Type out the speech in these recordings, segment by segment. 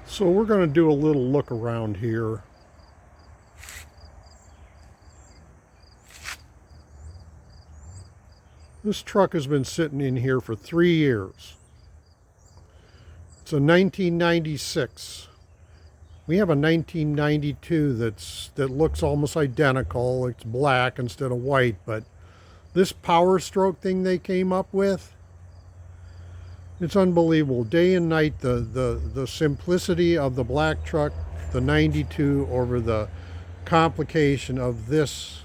So we're going to do a little look around here. This truck has been sitting in here for 3 years. It's a 1996. We have a 1992 that looks almost identical. It's black instead of white, but this Powerstroke thing they came up with, it's unbelievable. Day and night, the simplicity of the black truck, the 92, over the complication of this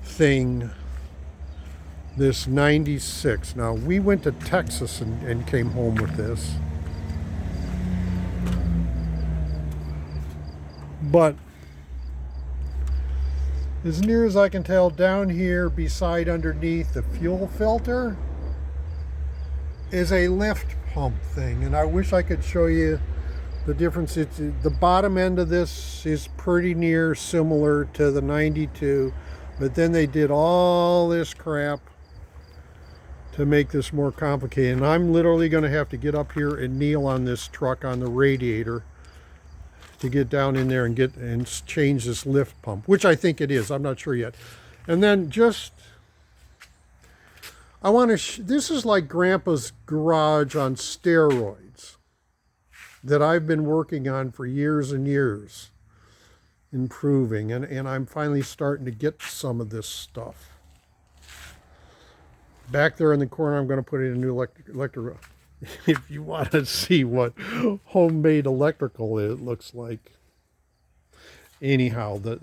thing, this 96. Now, we went to Texas and came home with this. But as near as I can tell, down here beside underneath the fuel filter is a lift pump thing, and I wish I could show you the difference. It's the bottom end of this is pretty near similar to the 92, but then they did all this crap to make this more complicated, and I'm literally going to have to get up here and kneel on this truck on the radiator to get down in there and change this lift pump, which I think it is. I'm not sure yet. And then just, I want to, this is like Grandpa's garage on steroids that I've been working on for years and years, improving, and I'm finally starting to get some of this stuff. Back there in the corner, I'm going to put in a new electrical. If you want to see what homemade electrical it looks like. Anyhow, the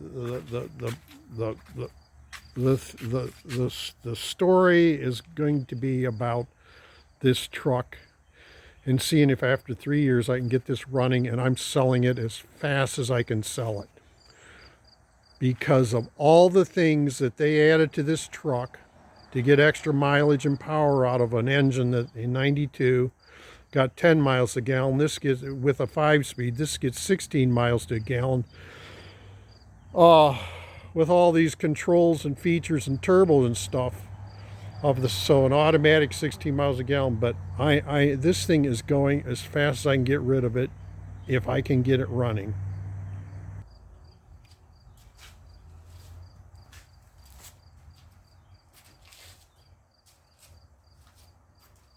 story is going to be about this truck and seeing if after 3 years I can get this running, and I'm selling it as fast as I can sell it, because of all the things that they added to this truck to get extra mileage and power out of an engine that in 92 got 10 miles a gallon. This gets, with a 5-speed, this gets 16 miles to a gallon. With all these controls and features and turbo and stuff of the, so an automatic 16 miles a gallon. But this thing is going as fast as I can get rid of it if I can get it running.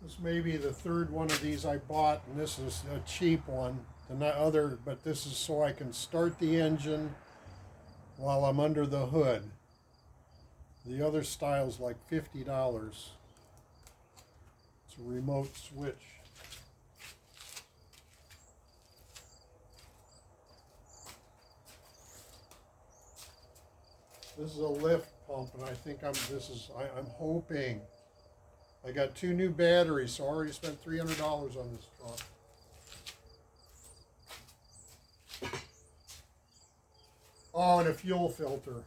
This may be the third one of these I bought, and this is a cheap one. But this is so I can start the engine while I'm under the hood. The other style's like $50. It's a remote switch. This is a lift pump, and I think I'm hoping. I got 2 new batteries, so I already spent $300 on this truck. Oh, and a fuel filter.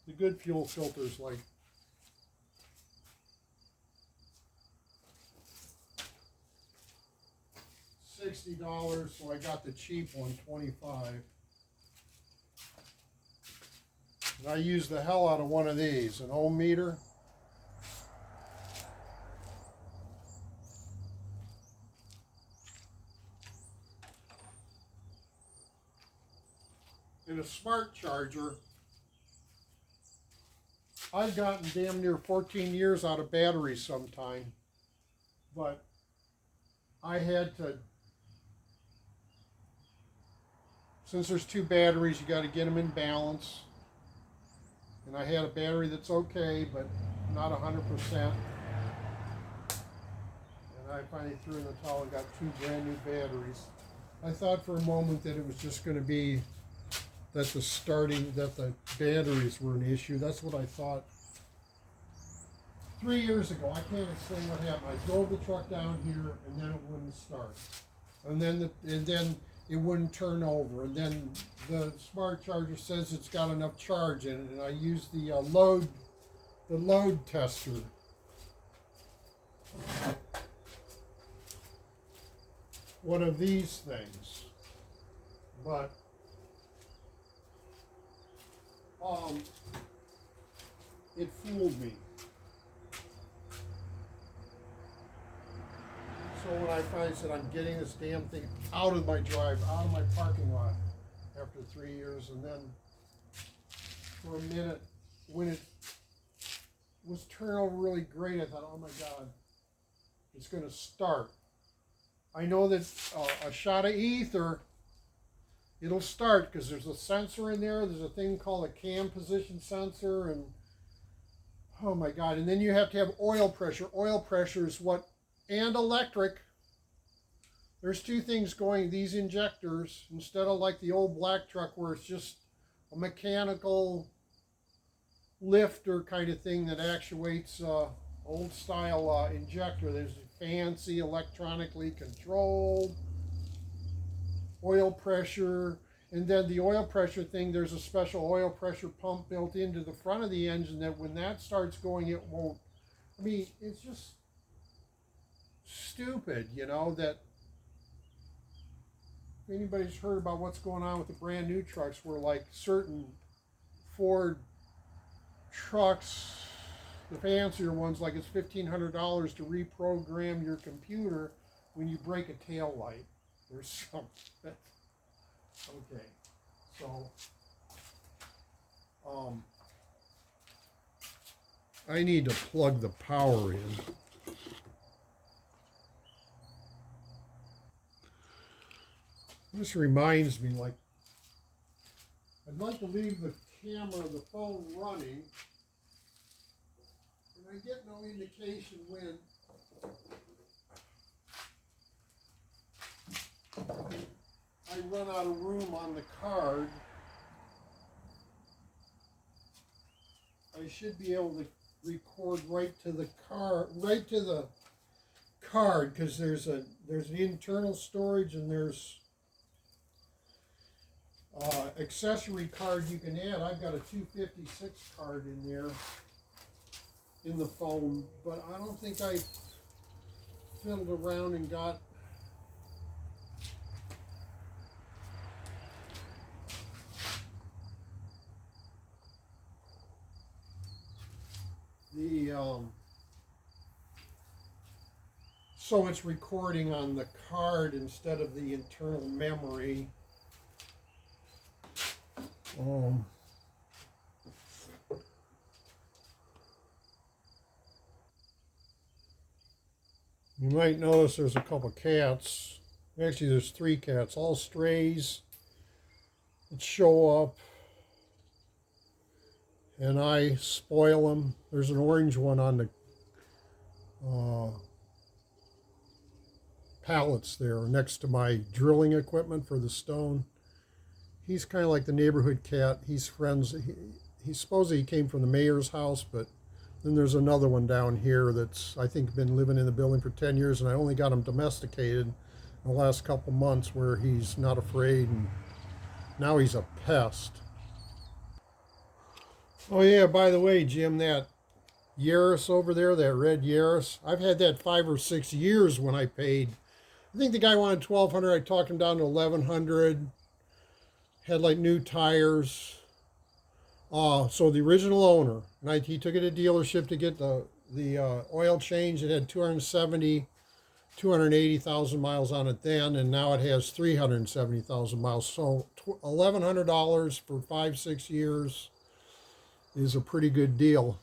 The good fuel filter is like $60, so I got the cheap one, $25. And I used the hell out of one of these, an ohm meter. And a smart charger. I've gotten damn near 14 years out of batteries sometime, but I had to, since there's 2 batteries, you got to get them in balance. And I had a battery that's okay, but not 100%. And I finally threw in the towel and got 2 brand new batteries. I thought for a moment that it was just going to be that the batteries were an issue. That's what I thought 3 years ago. I can't explain what happened. I drove the truck down here, and then it wouldn't start, and then it wouldn't turn over, and then the smart charger says it's got enough charge in it, and I used the load tester. One of these things, but it fooled me. So when I finally said I'm getting this damn thing out of my drive, out of my parking lot after 3 years, and then for a minute when it was turning over really great, I thought, oh my God, it's going to start. I know that a shot of ether, it'll start because there's a sensor in there. There's a thing called a cam position sensor, and oh my God. And then you have to have oil pressure. Oil pressure is what, and electric. There's two things going, these injectors, instead of like the old black truck where it's just a mechanical lifter kind of thing that actuates old style injector. There's a fancy electronically controlled oil pressure, and then the oil pressure thing, there's a special oil pressure pump built into the front of the engine that when that starts going, it won't. I mean, it's just stupid, you know, that if anybody's heard about what's going on with the brand new trucks where like certain Ford trucks, the fancier ones, like it's $1,500 to reprogram your computer when you break a tail light. There's something. Okay, so I need to plug the power in. This reminds me, like, I'd like to leave the camera, the phone running, and I get no indication when I run out of room on the card. I should be able to record right to the card, because there's an internal storage and there's accessory card you can add. I've got a 256 card in there in the phone, but I don't think I fiddled around and got the so it's recording on the card instead of the internal memory. You might notice there's a couple cats. Actually, there's 3 cats, all strays that show up, and I spoil them. There's an orange one on the pallets there next to my drilling equipment for the stone. He's kind of like the neighborhood cat. He's friends. He supposedly came from the mayor's house, but then there's another one down here that's, I think, been living in the building for 10 years, and I only got him domesticated in the last couple months where he's not afraid, and now he's a pest. Oh yeah, by the way, Jim, that Yaris over there, that red Yaris, I've had that 5 or 6 years when I paid. I think the guy wanted $1,200. I talked him down to $1,100. Had like new tires. So the original owner, and he took it to dealership to get the oil change. It had 280,000 miles on it then, and now it has 370,000 miles. So $1,100 for 5-6 years is a pretty good deal.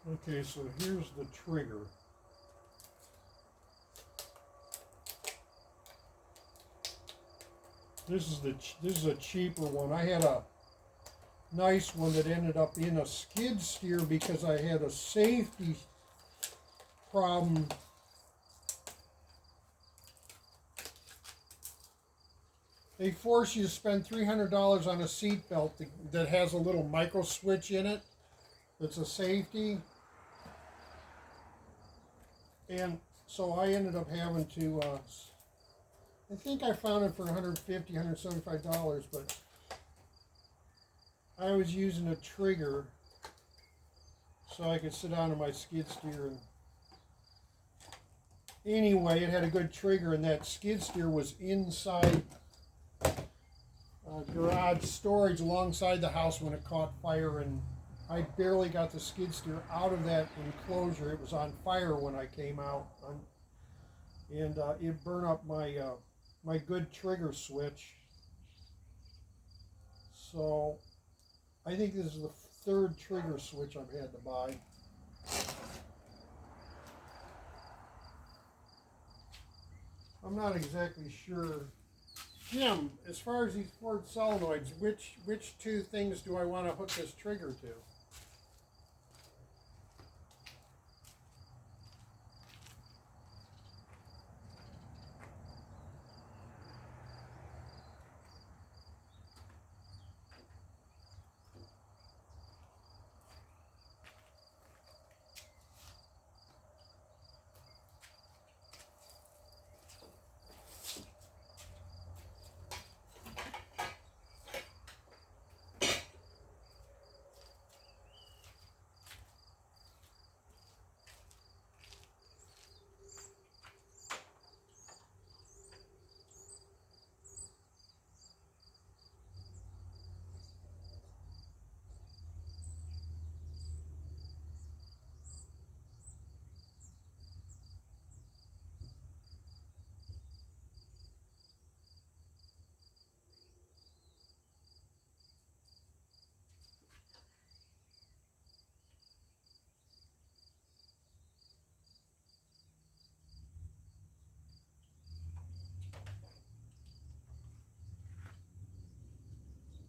Okay, so here's the trigger. This is a cheaper one. I had a nice one that ended up in a skid steer because I had a safety problem. They force you to spend $300 on a seat belt that has a little micro switch in it. That's a safety. And so I ended up having to, I think I found it for $150, $175, but I was using a trigger so I could sit down in my skid steer. And anyway, it had a good trigger, and that skid steer was inside garage storage alongside the house when it caught fire, and I barely got the skid steer out of that enclosure. It was on fire when I came out, and it burned up my good trigger switch. So I think this is the third trigger switch I've had to buy. I'm not exactly sure. Jim, as far as these Ford solenoids, which two things do I want to hook this trigger to?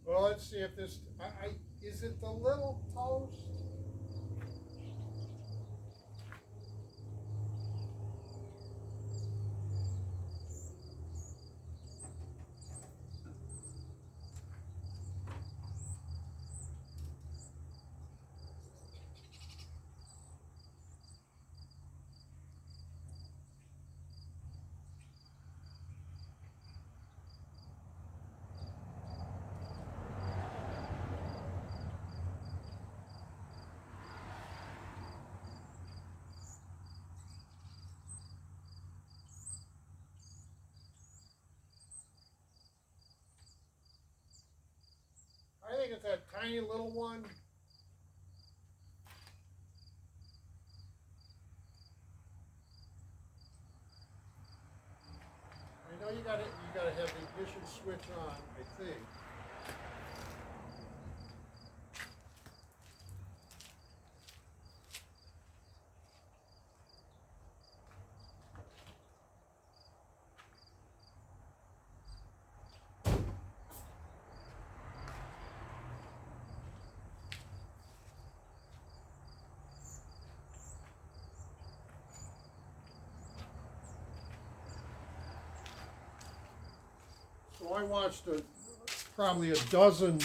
Well, let's see if this, is it the little post? I think it's that tiny little one. I know you gotta have the ignition switch on, I think. So I watched probably a dozen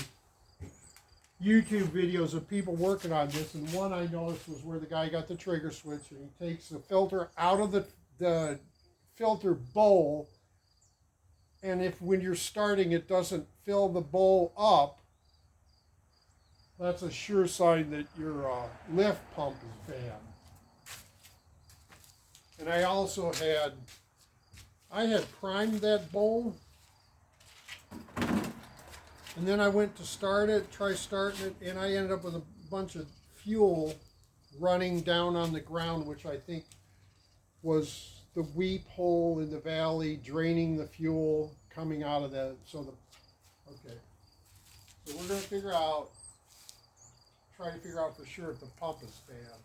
YouTube videos of people working on this, and one I noticed was where the guy got the trigger switch and he takes the filter out of the filter bowl, and if when you're starting it doesn't fill the bowl up, that's a sure sign that your lift pump is bad. And I had primed that bowl, and then I went to try starting it, and I ended up with a bunch of fuel running down on the ground, which I think was the weep hole in the valley draining the fuel coming out of that. So okay. So we're going to try to figure out for sure if the pump is bad.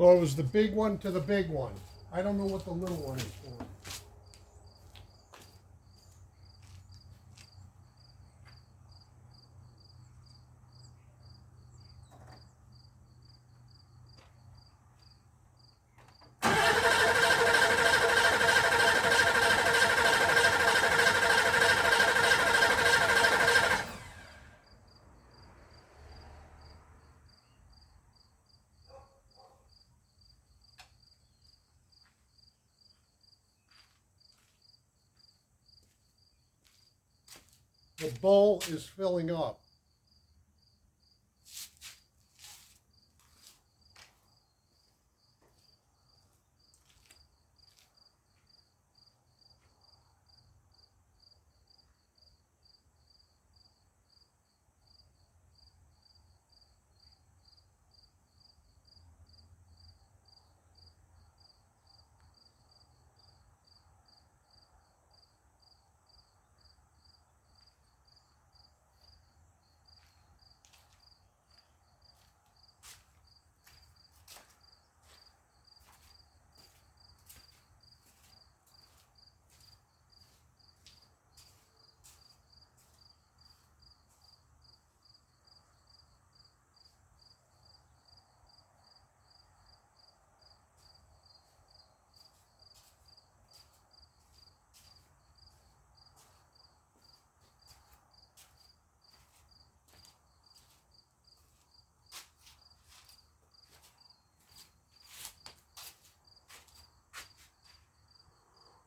Well, it was the big one to the big one. I don't know what the little one is for. The bowl is filling up.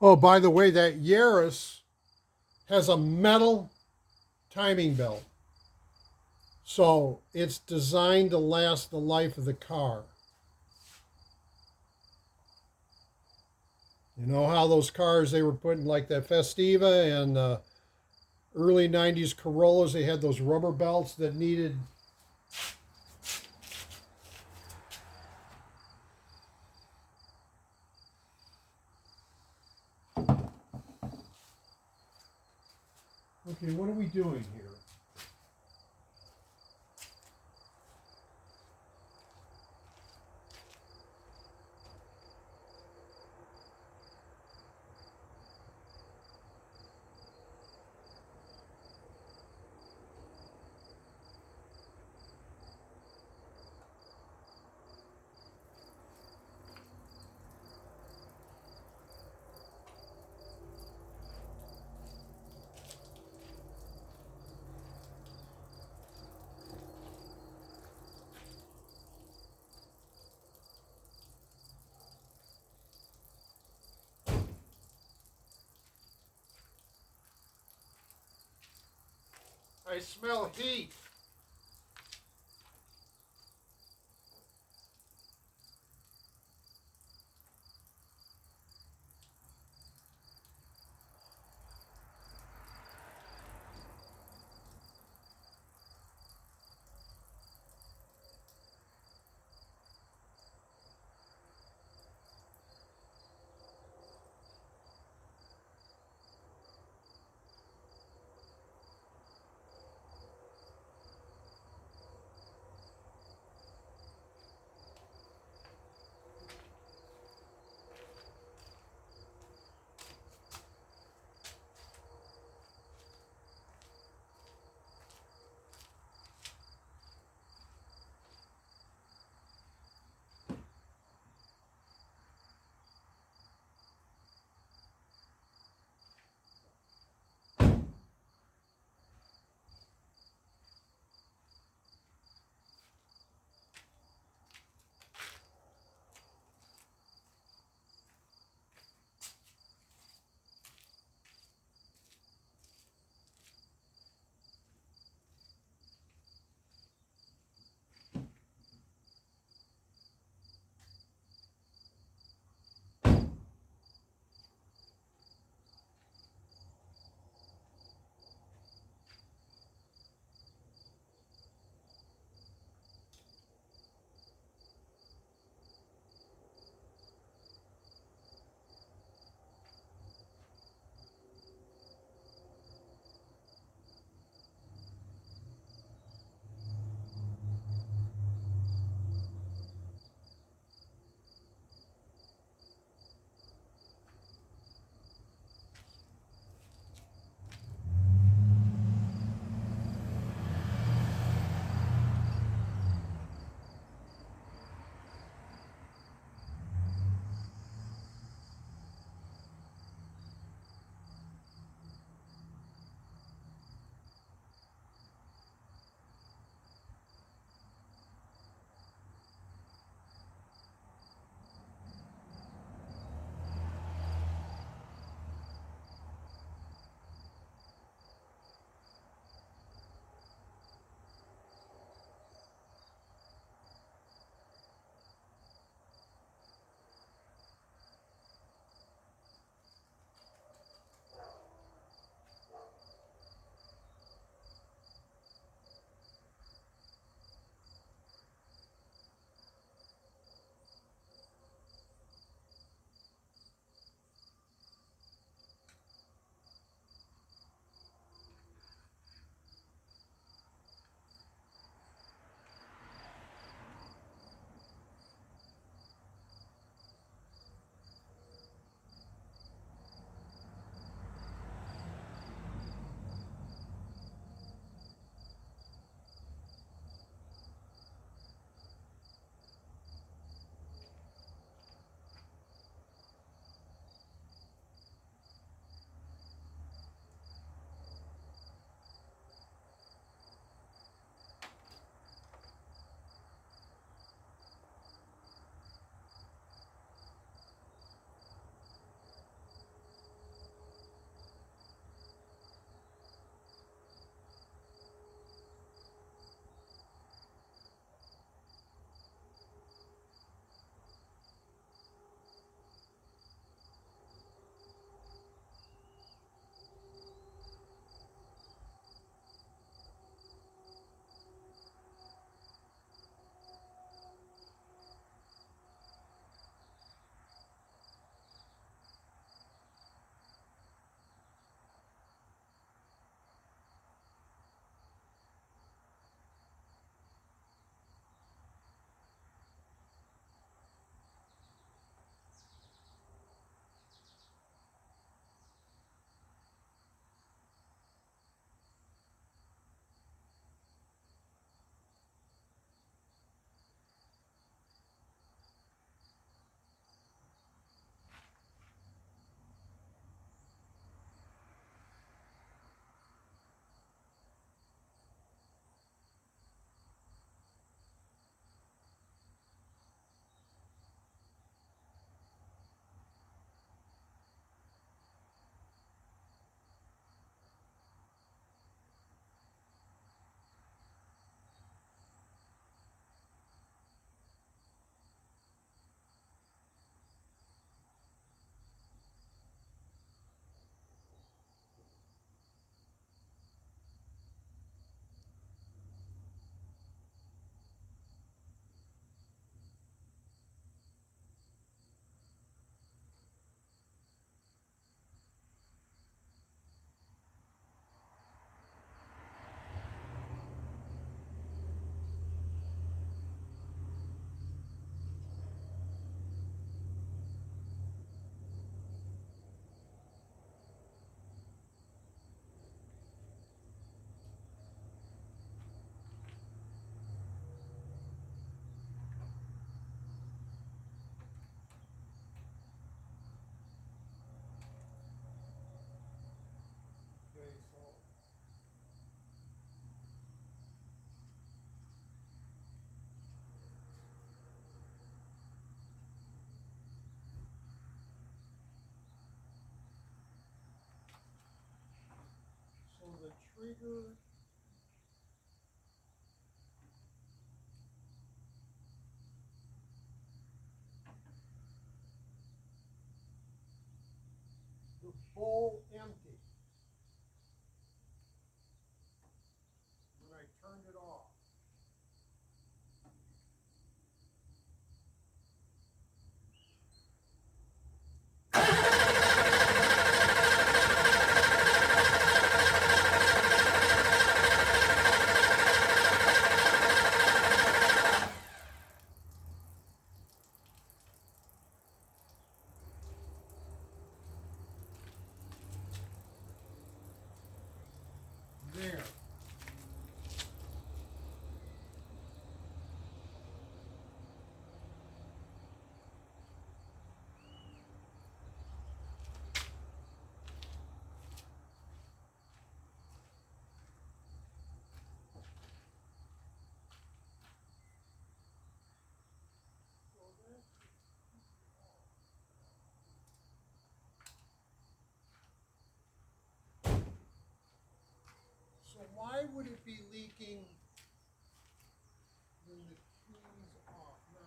Oh, by the way, that Yaris has a metal timing belt. So it's designed to last the life of the car. You know how those cars they were putting, like that Festiva and early 90s Corollas, they had those rubber belts that needed... Okay, what are we doing here? I smell heat. trigger. The bowl empty when I turned it off. There. So why would it be leaking when the key's off now?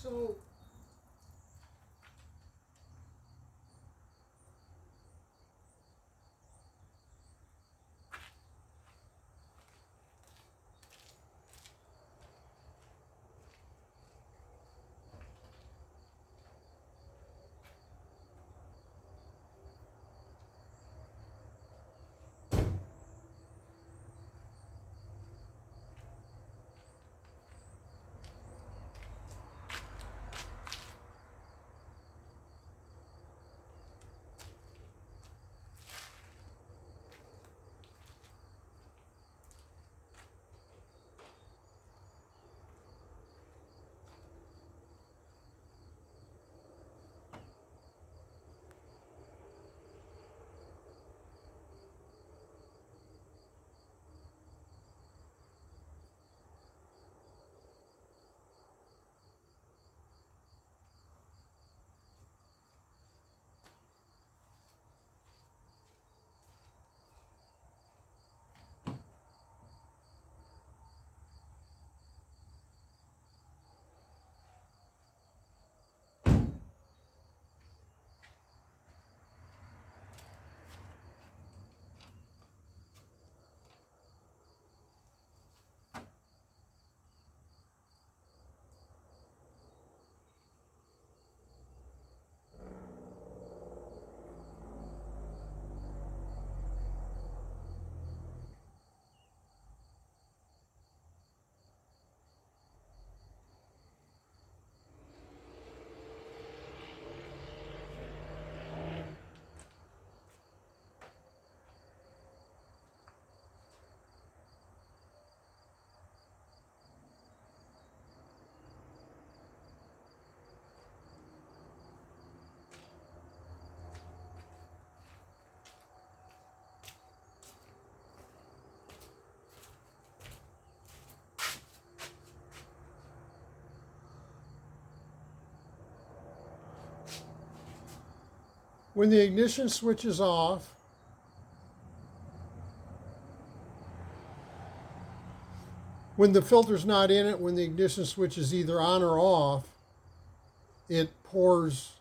So when the ignition switch is off, when the filter's not in it, when the ignition switch is either on or off, it pours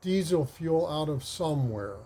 diesel fuel out of somewhere.